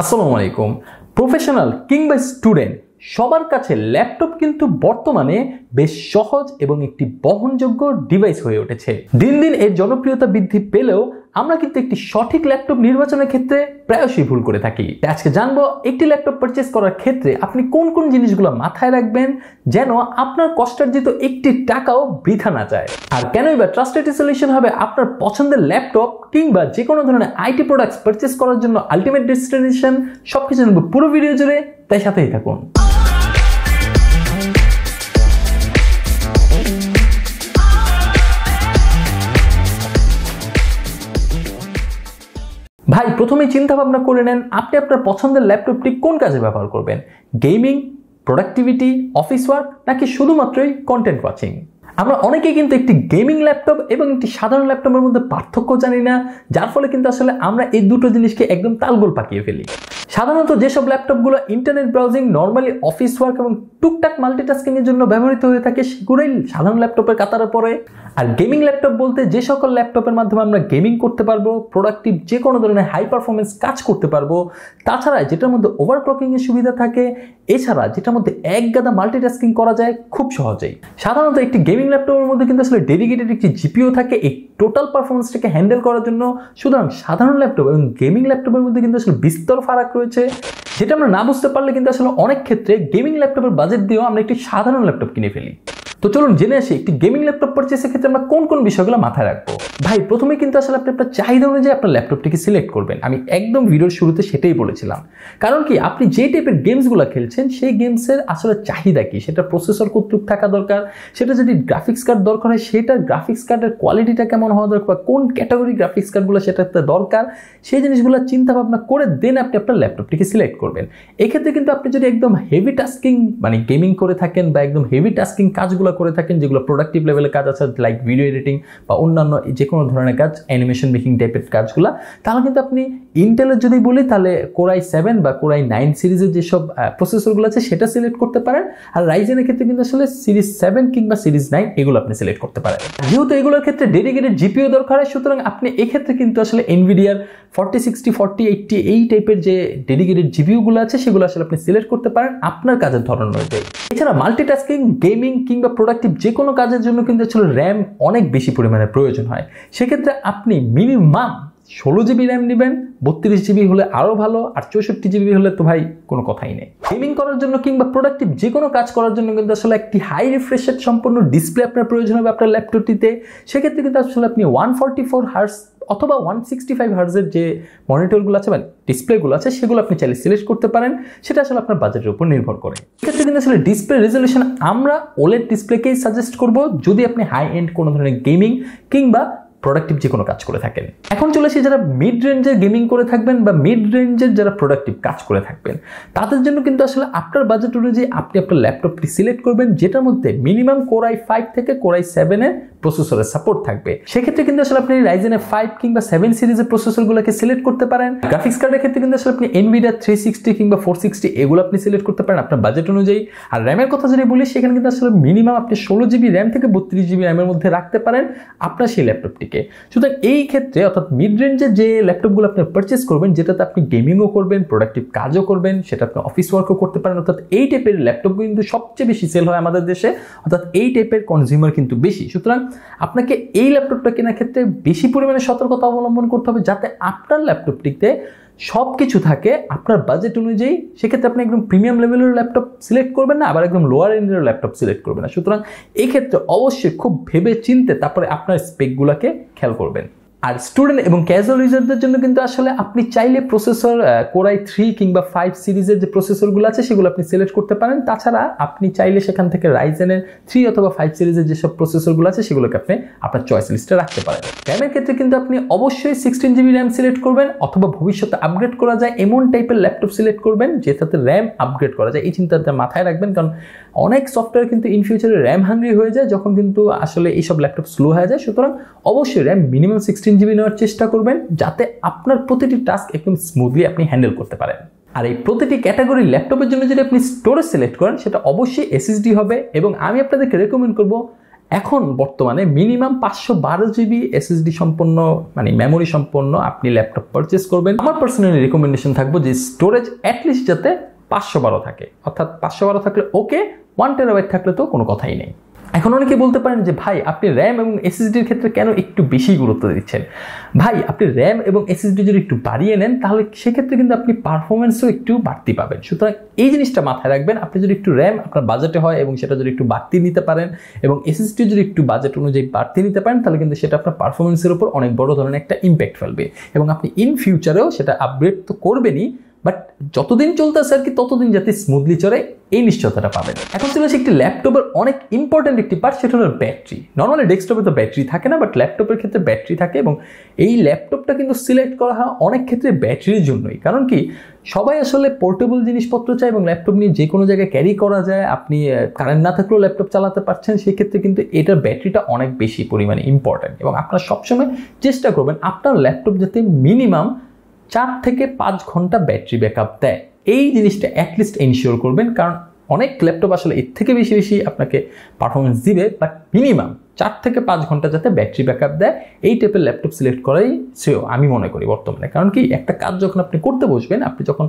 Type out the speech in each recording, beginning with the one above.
আসসালামু আলাইকুম। প্রফেশনাল কিংবা স্টুডেন্ট সবার কাছে ল্যাপটপ কিন্তু বর্তমানে বেশ সহজ এবং একটি বহনযোগ্য ডিভাইস হয়ে উঠেছে। দিন দিন এর জনপ্রিয়তা বৃদ্ধি পেলেও আমরা কিন্তু একটি সঠিক ল্যাপটপ নির্বাচনের ক্ষেত্রে প্রায়শই ভুল করে থাকি। আজকে জানবো একটি ল্যাপটপ পারচেজ করার ক্ষেত্রে আপনি কোন কোন জিনিসগুলো মাথায় রাখবেন যেন আপনার কষ্টার্জিত একটি টাকাও বৃথা না যায়, আর কেনই বা ট্রাস্টেড সলিউশন হবে আপনার পছন্দের ল্যাপটপ কিংবা যে কোনো ধরনের আইটি প্রোডাক্টস পারচেজ করার জন্য আলটিমেট ডেস্টিনেশন। সবকিছু জানবো পুরো ভিডিও জুড়ে, তাই সাথেই থাকুন। ভাই, প্রথমেই চিন্তা ভাবনা করে নেন আপনি আপনার পছন্দের ল্যাপটপটি কোন কাজে ব্যবহার করবেন। গেমিং, প্রোডাক্টিভিটি, অফিস ওয়ার্ক, নাকি শুধুমাত্রই কন্টেন্ট ওয়াচিং। আমরা অনেকেই কিন্তু একটি গেমিং ল্যাপটপ এবং একটি সাধারণ ল্যাপটপের মধ্যে পার্থক্য জানি না, যার ফলে কিন্তু আসলে আমরা এই দুটো জিনিসকে একদম তালগোল পাকিয়ে ফেলি। সাধারণত যেসব ল্যাপটপগুলো internet browsing, normally office work এবং টুকটাক মাল্টিটাস্কিং এর জন্য ব্যবহৃত হয়ে থাকে সেগুলোই সাধারণ ল্যাপটপের কাতারে পড়ে। আর গেমিং ল্যাপটপ বলতে যে সকল ল্যাপটপের মাধ্যমে আমরা গেমিং করতে পারবো, প্রোডাক্টিভ যে কোনো ধরনের হাই পারফরমেন্স কাজ করতে পারবো, তাছাড়া যেটার মধ্যে ওভারক্লকিং এর সুবিধা থাকে, এছাড়া যেটার মধ্যে এক গাদা মাল্টিটাস্কিং করা যায় খুব সহজেই। সাধারণত একটি গেমিং ল্যাপটপের মধ্যে কিন্তু আসলে ডেডিকেটেড একটি জিপিইউ থাকে এই টোটাল পারফরমেন্সটাকে হ্যান্ডেল করার জন্য। সুতরাং সাধারণ ল্যাপটপ এবং গেমিং ল্যাপটপের মধ্যে কিন্তু আসলে বিস্তর ফারাক রয়েছে, যেটা আমরা না বুঝতে পারলে কিন্তু আসলে অনেক ক্ষেত্রে গেমিং ল্যাপটপের বাজেট দিয়েও আমরা একটি সাধারণ ল্যাপটপ কিনে ফেলি। তো চলুন জেনে আসি একটি গেমিং ল্যাপটপ পারচেজের ক্ষেত্রে আমরা কোন কোন বিষয়গুলো মাথায় রাখবো। ভাই, প্রথমে কিন্তু আসলে আপনি আপনার চাহিদা অনুযায়ী আপনার ল্যাপটপটিকে সিলেক্ট করবেন। আমি একদম ভিডিওর শুরুতে সেটাই বলেছিলাম, কারণ কি আপনি যে টাইপের গেমসগুলো খেলছেন সেই গেমসের আসলে চাহিদা কি, সেটা প্রসেসর কতটুক থাকা দরকার, সেটা যদি গ্রাফিক্স কার্ড দরকার হয় সেটার গ্রাফিক্স কার্ডের কোয়ালিটিটা কেমন হওয়া দরকার, বা কোন ক্যাটাগরি গ্রাফিক্স কার্ডগুলো সেটাতে দরকার, সেই জিনিসগুলো চিন্তা ভাবনা করে দেন আপনি আপনার ল্যাপটপটিকে সিলেক্ট করবেন। এক্ষেত্রে কিন্তু আপনি যদি একদম হেভি টাস্কিং মানে গেমিং করে থাকেন বা একদম হেভি টাস্কিং কাজগুলো করে থাকেন, যেগুলো প্রোডাক্টিভ লেভেলের কাজ আছে লাইক ভিডিও এডিটিং বা অন্যান্য যে কোনো ধরনের কাজ, অ্যানিমেশন মেকিং টাইপের কাজগুলো, তাহলে কিন্তু আপনি ইন্টেলের যদি বলি তাহলে কোর i7 বা কোর i9 সিরিজের যেসব প্রসেসরগুলো আছে সেটা সিলেক্ট করতে পারেন। আর রাইজেনের ক্ষেত্রে কিন্তু আসলে সিরিজ 7 কিংবা সিরিজ 9 এগুলো আপনি সিলেক্ট করতে পারেন। যেহেতু এগুলোর ক্ষেত্রে ডেডিকেটেড জিপিইউ দরকার হয়, সুতরাং আপনি এক্ষেত্রে কিন্তু আসলে এনভিডিয়ার 4060, 4080 এই টাইপের যে ডেডিকেটেড জিপিইউগুলো আছে সেগুলো আসলে আপনি সিলেক্ট করতে পারেন আপনার কাজের ধরন অনুযায়ী। এছাড়া মাল্টিটাস্কিং, গেমিং কিংবা প্রোডাক্টিভ যে কোনো কাজের জন্য কিন্তু আসলে র্যাম অনেক বেশি পরিমাণে প্রয়োজন হয়। সেক্ষেত্রে আপনি মিনিমাম 16 জিবি র্যাম নেবেন, 32 জিবি হলে আরও ভালো, আর 64 জিবি হলে তো ভাই কোনো কথাই নেই। গেমিং করার জন্য কিংবা প্রোডাক্টিভ যে কোনো কাজ করার জন্য কিন্তু আসলে একটি হাই রিফ্রেশ রেট সম্পন্ন ডিসপ্লে আপনার প্রয়োজন হবে আপনার ল্যাপটপটিতে। সেক্ষেত্রে কিন্তু আসলে আপনি 144 হার্টজ অথবা 165 হার্টজের যে মনিটরগুলো আছে বা ডিসপ্লেগুলো আছে সেগুলো আপনি চাইলে সিলেক্ট করতে পারেন, সেটা আসলে আপনার বাজেটের উপর নির্ভর করে। এক্ষেত্রে কিন্তু আসলে ডিসপ্লে রেজলিউশন আমরা ওলেড ডিসপ্লেকেই সাজেস্ট করব যদি আপনি হাই এন্ড কোনো ধরনের গেমিং কিংবা প্রোডাক্টিভ যে কোনো কাজ করে থাকেন। এখন চলে আসি যারা মিড রেঞ্জের গেমিং করে থাকবেন বা মিড রেঞ্জের যারা প্রোডাক্টিভ কাজ করে থাকবেন, তাদের জন্য কিন্তু আসলে আপনার বাজেট অনুযায়ী আপনি আপনার ল্যাপটপটি সিলেক্ট করবেন যেটার মধ্যে মিনিমাম কোর i5 থেকে কোর i7 এর প্রসেসরের সাপোর্ট থাকবে। সেক্ষেত্রে কিন্তু আসলে আপনি রাইজেনের 5 কিংবা 7 সিরিজের প্রসেসরগুলোকে সিলেক্ট করতে পারেন। গ্রাফিক্স কার্ডের ক্ষেত্রে কিন্তু আসলে আপনি এনভিডিয়া 360 কিংবা 460 এগুলো আপনি সিলেক্ট করতে পারেন আপনার বাজেট অনুযায়ী। আর র্যামের কথা যদি বলি, সেখানে কিন্তু আসলে মিনিমাম আপনি 16 জিবি র্যাম থেকে 32 জিবি র্যামের মধ্যে রাখতে পারেন আপনার সেই ল্যাপটপটিকে। সুতরাং এই ক্ষেত্রে অর্থাৎ মিড রেঞ্জের যে ল্যাপটপগুলো আপনি পারচেস করবেন, যেটাতে আপনি গেমিংও করবেন, প্রোডাক্টিভ কাজও করবেন, সেটা আপনি অফিস ওয়ার্কও করতে পারেন, অর্থাৎ এই টাইপের ল্যাপটপ কিন্তু সবচেয়ে বেশি সেল হয় আমাদের দেশে, অর্থাৎ এই টাইপের কনজিউমার কিন্তু বেশি। সুতরাং আপনাকে এই ল্যাপটপটা কেনার ক্ষেত্রে বেশি পরিমাণে সতর্কতা অবলম্বন করতে হবে যাতে আপনার ল্যাপটপটিতে সব কিছু থাকে আপনার বাজেট অনুযায়ী। সেক্ষেত্রে আপনি একদম প্রিমিয়াম লেভেলের ল্যাপটপ সিলেক্ট করবেন না, আবার একদম লোয়ার রেঞ্জের ল্যাপটপ সিলেক্ট করবেন না। সুতরাং এই ক্ষেত্রে অবশ্যই খুব ভেবে চিন্তে তারপরে আপনার স্পেকগুলোকে খেয়াল করবেন। আর স্টুডেন্ট এবং ক্যাজুয়াল ইউজারদের জন্য কিন্তু আসলে আপনি চাইলে প্রসেসর কোর i3 কিংবা 5 সিরিজের যে প্রসেসরগুলো আছে সেগুলো আপনি সিলেক্ট করতে পারেন। তাছাড়া আপনি চাইলে সেখান থেকে রাইজেনের 3 অথবা 5 সিরিজের যেসব প্রসেসরগুলো আছে সেগুলোকে আপনি আপনার চয়েস লিস্টে রাখতে পারেন। র্যামের ক্ষেত্রে কিন্তু আপনি অবশ্যই 16 জিবি র্যাম সিলেক্ট করবেন, অথবা ভবিষ্যতে আপগ্রেড করা যায় এমন টাইপের ল্যাপটপ সিলেক্ট করবেন যেটাতে র্যাম আপগ্রেড করা যায়। এই চিন্তাটা মাথায় রাখবেন, কারণ অনেক সফটওয়্যার কিন্তু ইন ফিউচারে র্যাম হাংরি হয়ে যায় যখন কিন্তু আসলে এইসব ল্যাপটপ স্লো হয়ে যায়। সুতরাং অবশ্যই র্যাম মিনিমাম 16 জিবি নেওয়ার চেষ্টা করবেন যাতে আপনার প্রতিটি টাস্ক একদম স্মুথলি আপনি হ্যান্ডেল করতে পারেন। আর এই প্রতিটি ক্যাটাগরি ল্যাপটপের জন্য যদি আপনি স্টোরেজ সিলেক্ট করেন, সেটা অবশ্যই এসএসডি হবে, এবং আমি আপনাদেরকে রেকমেন্ড করব এখন বর্তমানে মিনিমাম 512 জিবি SSD সম্পন্ন মানে মেমোরি সম্পন্ন আপনি ল্যাপটপ পারচেস করবেন। আমার পার্সোনালি রেকমেন্ডেশন থাকবো যে স্টোরেজ অ্যাটলিস্ট যাতে 512 থাকে, অর্থাৎ 512 থাকলে ওকে, 1 টেরাবাইট থাকলে তো কোনো কথাই নেই। এখন অনেকে বলতে পারেন যে ভাই আপনি র্যাম এবং এসএসডির ক্ষেত্রে কেন একটু বেশি গুরুত্ব দিচ্ছেন? ভাই আপনি র্যাম এবং এসএসডি যদি একটু বাড়িয়ে নেন তাহলে সেক্ষেত্রে কিন্তু আপনি পারফরমেন্সও একটু বাড়তি পাবেন। সুতরাং এই জিনিসটা মাথায় রাখবেন, আপনি যদি একটু র্যাম আপনার বাজেটে হয় এবং সেটা যদি একটু বাড়তি নিতে পারেন এবং এসএসডি যদি একটু বাজেট অনুযায়ী বাড়তি নিতে পারেন তাহলে কিন্তু সেটা আপনার পারফরমেন্সের উপর অনেক বড় ধরনের একটা ইম্প্যাক্ট ফেলবে এবং আপনি ইন ফিউচারেও সেটা আপগ্রেড তো করবেনই, বাট যতদিন চলতেছে আর কি ততদিন যাতে স্মুথলি চলে এই নিশ্চয়তাটা পাবেন। এখন চলে আসে একটি ল্যাপটপের অনেক ইম্পর্টেন্ট একটি পার্ট, সেটা হলো ব্যাটারি। নর্মালি ডেস্কটপে তো ব্যাটারি থাকে না, বাট ল্যাপটপের ক্ষেত্রে ব্যাটারি থাকে এবং এই ল্যাপটপটা কিন্তু সিলেক্ট করা হয় অনেক ক্ষেত্রে ব্যাটারির জন্যই। কারণ কি, সবাই আসলে পোর্টেবল জিনিসপত্র চায় এবং ল্যাপটপ নিয়ে যে কোনো জায়গায় ক্যারি করা যায়, আপনি কারেন্ট না থাকলেও ল্যাপটপ চালাতে পারছেন, সেক্ষেত্রে কিন্তু এটার ব্যাটারিটা অনেক বেশি পরিমাণে ইম্পর্টেন্ট এবং আপনারা সবসময় চেষ্টা করবেন আপনার ল্যাপটপ যাতে মিনিমাম 4 থেকে 5 ঘন্টা ব্যাটারি ব্যাকআপ দেয়। এই জিনিসটা অ্যাটলিস্ট এনশিওর করবেন, কারণ অনেক ল্যাপটপ আসলে এর থেকে বেশি বেশি আপনাকে পারফরমেন্স দিবে, বাট মিনিমাম 4 থেকে 5 ঘন্টা যাতে ব্যাটারি ব্যাকআপ দেয় এই টাইপের ল্যাপটপ সিলেক্ট করাই শ্রেয় আমি মনে করি বর্তমানে। কারণ কি, একটা কাজ যখন আপনি করতে বসবেন, আপনি যখন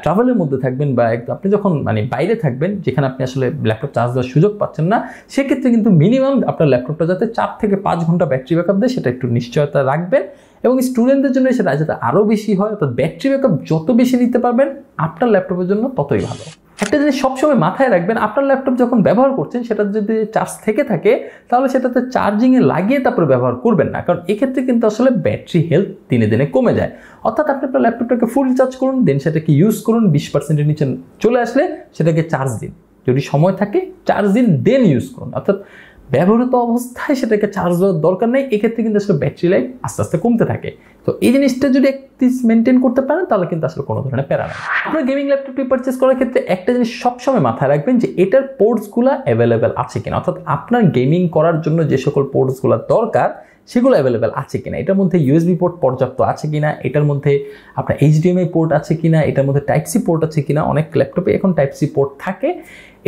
ট্রাভেলের মধ্যে থাকবেন বা আপনি যখন মানে বাইরে থাকবেন যেখানে আপনি আসলে ল্যাপটপ চার্জ দেওয়ার সুযোগ পাচ্ছেন না, সেক্ষেত্রে কিন্তু মিনিমাম আপনার ল্যাপটপটা যাতে 4 থেকে 5 ঘন্টা ব্যাটারি ব্যাকআপ দেয় সেটা একটু নিশ্চয়তা রাখবেন। এবং স্টুডেন্টদের জন্য সেটা যাতে আরও বেশি হয়, অর্থাৎ ব্যাটারি ব্যাকআপ যত বেশি নিতে পারবেন আপনার ল্যাপটপের জন্য ততই ভালো। একটা জিনিস সবসময় মাথায় রাখবেন, আপনার ল্যাপটপ যখন ব্যবহার করছেন সেটা যদি চার্জ থেকে থাকে তাহলে সেটাতে চার্জিংয়ে লাগিয়ে তারপরে ব্যবহার করবেন না, কারণ এক্ষেত্রে কিন্তু আসলে ব্যাটারি হেলথ দিনে দিনে কমে যায়। অর্থাৎ আপনি আপনার ল্যাপটপটাকে ফুল চার্জ করুন, দেন সেটাকে ইউজ করুন, 20%-এর নিচে চলে আসলে সেটাকে চার্জ দিন, যদি সময় থাকে চার্জ দিন, দেন ইউজ করুন। অর্থাৎ ব্যবহৃত অবস্থায় সেটাকে চার্জ দেওয়ার দরকার নেই, এক্ষেত্রে কিন্তু আসলে ব্যাটারি লাইফ আস্তে আস্তে কমতে থাকে। তো এই জিনিসটা যদি একটু মেনটেন করতে পারেন তাহলে কিন্তু আসলে কোনো ধরনের প্যারা নেই। আপনার গেমিং ল্যাপটপটি পারচেস করার ক্ষেত্রে একটা জিনিস সবসময় মাথায় রাখবেন যে এটার পোর্টসগুলো অ্যাভেলেবেল আছে কিনা, অর্থাৎ আপনার গেমিং করার জন্য যে সকল পোর্টসগুলো দরকার সেগুলো অ্যাভেলেবেল আছে কিনা, এটার মধ্যে ইউএসবি পোর্ট পর্যাপ্ত আছে কিনা, এটার মধ্যে আপনার এইচডিএমআই পোর্ট আছে কিনা, এটার মধ্যে টাইপ সি পোর্ট আছে কিনা। অনেক ল্যাপটপে এখন টাইপ সি পোর্ট থাকে,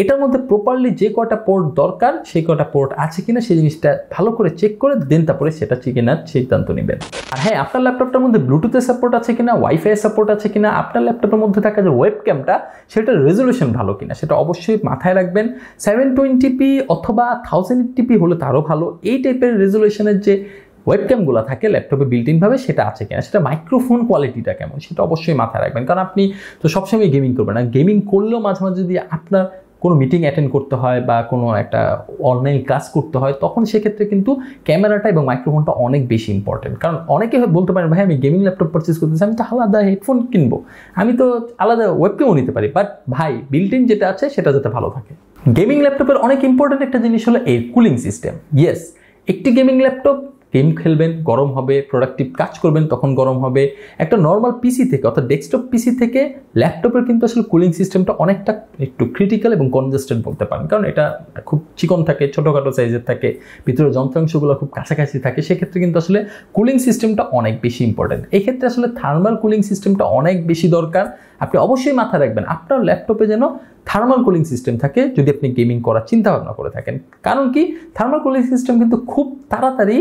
এটার মধ্যে প্রপারলি যে কয়টা পোর্ট দরকার সেই কয়টা পোর্ট আছে কিনা সেই জিনিসটা ভালো করে চেক করে দেন তারপরে সেটা কেনার সিদ্ধান্ত নেবেন। আর হ্যাঁ, আপনার ল্যাপটপটার মধ্যে ব্লুটুথের সাপোর্ট আছে কিনা, ওয়াইফাই সাপোর্ট আছে কিনা, আপনার ল্যাপটপের মধ্যে থাকা যে ওয়েবক্যামটা সেটার রেজলিউশন ভালো কিনা সেটা অবশ্যই মাথায় রাখবেন। 720p অথবা 1080p হলে তারও ভালো। এই টাইপের রেজলিউশনের যে ওয়েবক্যামগুলো থাকে ল্যাপটপে বিল্ট ইনভাবে সেটা আছে কিনা, সেটা মাইক্রোফোন কোয়ালিটিটা কেমন সেটা অবশ্যই মাথায় রাখবেন, কারণ আপনি তো সবসময় গেমিং করবেন না। গেমিং করলেও মাঝে মাঝে যদি আপনার কোনো মিটিং অ্যাটেন্ড করতে হয় বা কোনো একটা অনলাইন ক্লাস করতে হয় তখন সেক্ষেত্রে কিন্তু ক্যামেরাটা এবং মাইক্রোফোনটা অনেক বেশি ইম্পর্টেন্ট। কারণ অনেকে বলতে পারেন ভাই আমি গেমিং ল্যাপটপ পারচেস করতেছি, আমি তো আলাদা হেডফোন কিনবো, আমি তো আলাদা ওয়েবক্যামও নিতে পারি, বাট ভাই বিল্ট ইন যেটা আছে সেটা যাতে ভালো থাকে। গেমিং ল্যাপটপের অনেক ইম্পর্টেন্ট একটা জিনিস হলো এর কুলিং সিস্টেম। ইয়েস, একটি গেমিং ল্যাপটপ গেম খেলবেন গরম হবে, প্রোডাক্টিভ কাজ করবেন তখন গরম হবে। একটা নর্মাল পিসি থেকে অর্থাৎ ডেস্কটপ পিসি থেকে ল্যাপটপের কিন্তু আসলে কুলিং সিস্টেমটা অনেকটা একটু ক্রিটিক্যাল এবং কনজেস্টেড বলতে পারেন, কারণ এটা খুব চিকন থাকে, ছোটোখাটো সাইজের থাকে, ভিতরে যন্ত্রাংশগুলো খুব কাছাকাছি থাকে, সেক্ষেত্রে কিন্তু আসলে কুলিং সিস্টেমটা অনেক বেশি ইম্পর্টেন্ট। এই ক্ষেত্রে আসলে থার্মাল কুলিং সিস্টেমটা অনেক বেশি দরকার। আপনি অবশ্যই মাথায় রাখবেন আপনার ল্যাপটপে যেন থার্মাল কুলিং সিস্টেম থাকে যদি আপনি গেমিং করার চিন্তা ভাবনা করে থাকেন। কারণ কি, থার্মাল কুলিং সিস্টেম কিন্তু খুব তাড়াতাড়ি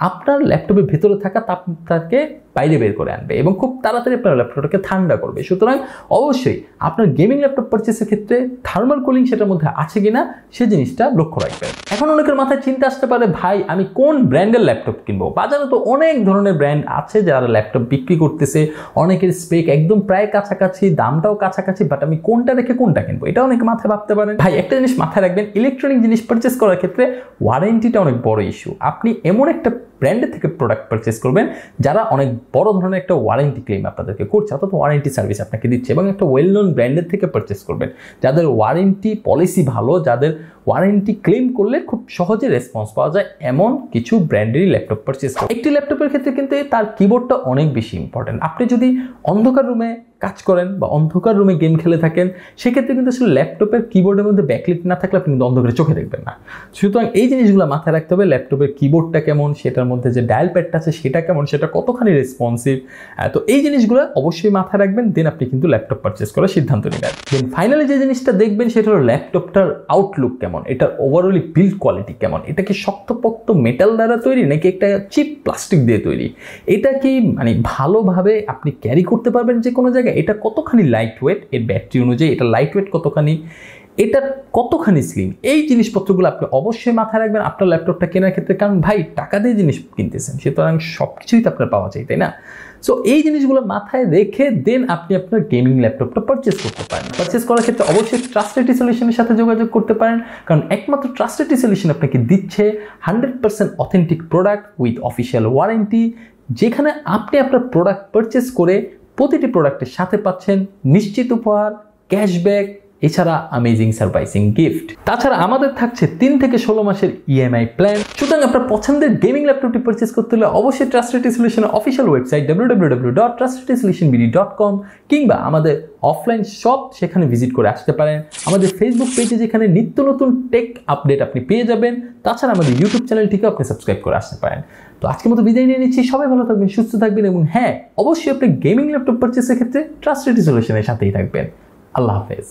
আপনার ল্যাপটপের ভেতরে থাকা তাপমাত্রাকে বাইরে বের করে আনবে এবং খুব তাড়াতাড়ি আপনার ল্যাপটপটাকে ঠান্ডা করবে। সুতরাং অবশ্যই আপনার গেমিং ল্যাপটপ পারচেসের ক্ষেত্রে থার্মাল কুলিং সেটার মধ্যে আছে কিনা সে জিনিসটা লক্ষ্য রাখবেন। এখন অনেকের মাথায় চিন্তা আসতে পারে ভাই আমি কোন ব্র্যান্ডের ল্যাপটপ কিনবো? বাজারে তো অনেক ধরনের ব্র্যান্ড আছে যারা ল্যাপটপ বিক্রি করতেছে, অনেকের স্পেক একদম প্রায় কাছাকাছি, দামটাও কাছাকাছি, বাট আমি কোনটা রেখে কোনটা কিনবো এটা অনেকে মাথায় ভাবতে পারেন। ভাই একটা জিনিস মাথায় রাখবেন, ইলেকট্রনিক জিনিস পারচেস করার ক্ষেত্রে ওয়ারেন্টিটা অনেক বড় ইস্যু। আপনি এমন একটা ব্র্যান্ডের থেকে প্রোডাক্ট পারচেস করবেন যারা অনেক বড় ধরনের একটা ওয়ারেন্টি ক্লেম আপনাদেরকে করছে, অর্থাৎ ওয়ারেন্টি সার্ভিস আপনাকে দিচ্ছে, এবং একটা ওয়েল নোন ব্র্যান্ডের থেকে পারচেস করবেন যাদের ওয়ারেন্টি পলিসি ভালো, যাদের ওয়ারেন্টি ক্লেম করলে খুব সহজে রেসপন্স পাওয়া যায়, এমন কিছু ব্র্যান্ডেরই ল্যাপটপ পারচেস করুন। একটি ল্যাপটপের ক্ষেত্রে কিন্তু তার কিবোর্ডটা অনেক বেশি ইম্পর্টেন্ট। আপনি যদি অন্ধকার রুমে কাজ করেন বা অন্ধকার রুমে গেম খেলে থাকেন সেক্ষেত্রে কিন্তু আসলে ল্যাপটপের কিবোর্ডের মধ্যে ব্যাকলাইট না থাকলে আপনি কিন্তু অন্ধকারে চোখে দেখবেন না। সুতরাং এই জিনিসগুলো মাথায় রাখতে হবে, ল্যাপটপের কিবোর্ডটা কেমন, সেটার মধ্যে যে ডায়াল প্যাডটা আছে সেটা কেমন, সেটা কতখানি রেসপন্সিভ, তো এই জিনিসগুলো অবশ্যই মাথায় রাখবেন, দেন আপনি কিন্তু ল্যাপটপ পারচেস করার সিদ্ধান্ত নেবেন। দেন ফাইনালি যে জিনিসটা দেখবেন সেটা হলো ল্যাপটপটার আউটলুক কেমন। কেমন, এটার ওভারঅলি বিল্ড কোয়ালিটি কেমন, এটা কি শক্তপোক্ত মেটাল দ্বারা তৈরি নাকি একটা চিপ প্লাস্টিক দিয়ে তৈরি, এটা কি মানে ভালোভাবে আপনি ক্যারি করতে পারবেন যে কোনো জায়গায়, এটা কতখানি লাইট ওয়েট, এর ব্যাটারি অনুযায়ী এটা লাইট ওয়েট কতখানি, এটা কতখানি স্লিম, এই জিনিসপত্রগুলো আপনি অবশ্যই মাথায় রাখবেন আপনার ল্যাপটপটা কেনার ক্ষেত্রে। কারণ ভাই টাকা দিয়ে জিনিস কিনতেছেন, সুতরাং সব কিছুই তো আপনার পাওয়া যায়, তাই না? সো এই জিনিসগুলো মাথায় রেখে দেন আপনি আপনার গেমিং ল্যাপটপটা পারচেস করতে পারেন। পারচেস করার ক্ষেত্রে অবশ্যই ট্রাস্টেড সলিউশনের সাথে যোগাযোগ করতে পারেন, কারণ একমাত্র ট্রাস্টেড সলিউশন আপনাকে দিচ্ছে 100% authentic product with official warranty, যেখানে আপনি আপনার প্রোডাক্ট পারচেস করে প্রতিটি প্রোডাক্টের সাথে পাচ্ছেন নিশ্চিত উপহার, ক্যাশব্যাক, এছাড়া অ্যামেজিং সারপ্রাইজিং গিফট। তাছাড়া আমাদের থাকছে 3 থেকে 16 মাসের ইএমআই প্ল্যান। সুতরাং আপনার পছন্দের গেমিং ল্যাপটপটি পারচেস করতে হলে অবশ্যই ট্রাস্টেড সলিউশনের অফিসিয়াল ওয়েবসাইট www.trustedsolutionbd.com কিংবা আমাদের অফলাইন শপ সেখানে ভিজিট করে আসতে পারেন। আমাদের ফেসবুক পেজে যেখানে নিত্য নতুন টেক আপডেট আপনি পেয়ে যাবেন। তাছাড়া আমাদের ইউটিউব চ্যানেলটিকেও আপনি সাবস্ক্রাইব করে আসতে পারেন। তো আজকের মতো বিদায় নিয়ে নিচ্ছি। সবাই ভালো থাকবেন, সুস্থ থাকবেন এবং হ্যাঁ, অবশ্যই আপনি গেমিং ল্যাপটপ পারচেসের ক্ষেত্রে ট্রাস্টেড সলিউশনের সাথেই থাকবেন। আল্লাহ হাফেজ।